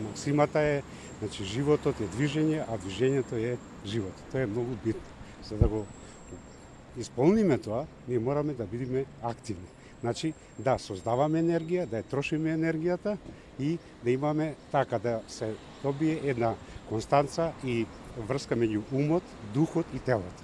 Максимата е, значи животот е движење, а движењето е живот. Тоа е многу битно. За да го исполниме тоа, ние мораме да бидеме активни. Значи, да создаваме енергија, да ја трошиме енергијата и да имаме така да се добие една констанца и врска меѓу умот, духот и телото.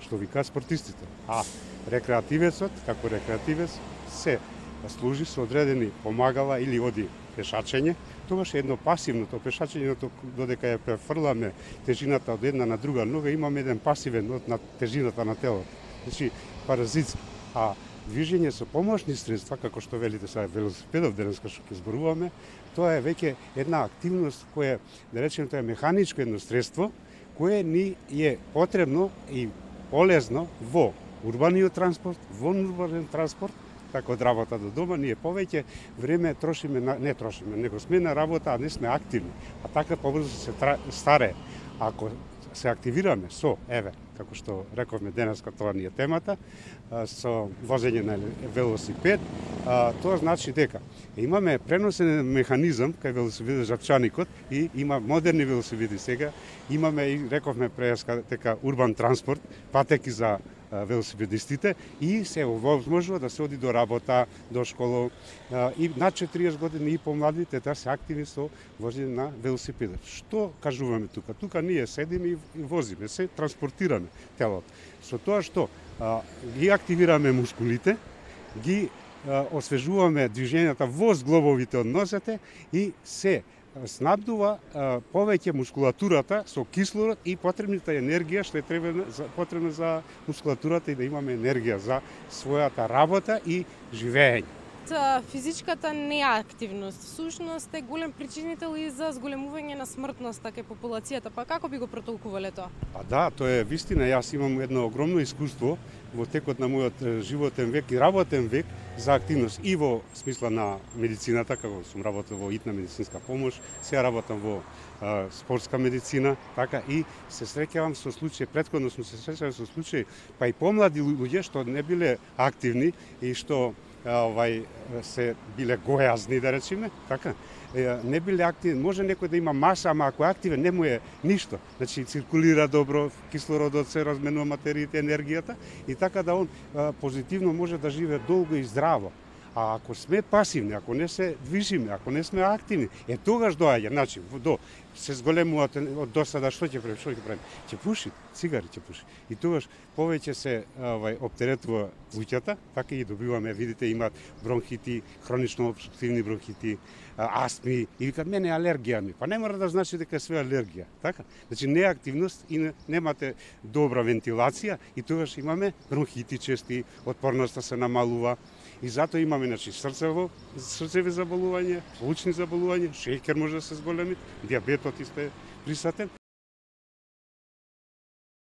Што викаат спортистите. А рекреативецот, како рекреативец, се служи со одредени помагала или оди пешачење, тогаш е едно пасивното пешачење, додека ја префрламе тежината од една на друга нога, имаме еден пасивен од на тежината на телото. Значи, паразитски. А движење со помошни средства, како што велите сега велосипедов денеска што ќе зборуваме, тоа е веќе една активност која, да речеме, тоа е механичко едно средство, кое ни е потребно и полезно во урбаниот транспорт, во урбанен транспорт, така од работа до дома, ние повеќе време трошиме, не трошиме, него сме на работа, а не сме активни. А така побрзо се старе. Ако се активираме со, како што рековме денеска, тоа ни е темата, со возење на велосипед, тоа значи дека имаме преносен механизам кај велосипедот жапчаникот и има модерни велосипеди сега, имаме и рековме преска дека урбан транспорт, патеки за велосипедистите и се овозможува да се оди до работа, до школа и над 40 години и помладите да се активни со возење на велосипедот. Што кажуваме тука? Тука ние седиме и возиме, се транспортираме телото. Со тоа што ги активираме мускулите, ги освежуваме движењата во зглобовите од нозете и се снабдува повеќе мускулатурата со кислород и потребната енергија што е потребна за мускулатурата и да имаме енергија за својата работа и живење. Физичката неактивност всушност е голем причинител и за зголемување на смртноста кај популацијата. Па како би го протолкувале тоа? Да, тоа е вистина. Јас имам едно огромно искуство во текот на мојот животен век и работен век за активност и во смисла на медицината, како сум работел во итна медицинска помош, сега работам во спортска медицина, така и се среќавам со случаи, претходно сум се среќавал со случаи, па и помлади луѓе што не биле активни и што се биле гојазни, да речеме, така, не биле активни. Може некој да има маса, ама ако е активен, не му е ништо. Значи, циркулира добро, кислородот се разменува материите, енергијата и така да он позитивно може да живее долго и здраво. А ако сме пасивни, ако не се движиме, ако не сме активни, тогаш доаѓа, значи, се зголемуваат од досада, што ќе правим? Ќе пуши, цигари ќе пуши. И тогаш повеќе се оптеретува луѓата, така и добиваме, видите, имаат бронхити, хронично обструктивни бронхити, астми, и викат, мене алергија ми. Па не мора да значи дека е све алергија, така? Значи, неактивност и немате добра вентилација и тогаш имаме бронхити чести, отпорноста се намалува. И затоа имаме, значи, срцеви заболувања, лучни заболувања, шеќер може да се зголеми, дијабетот исто е присутен,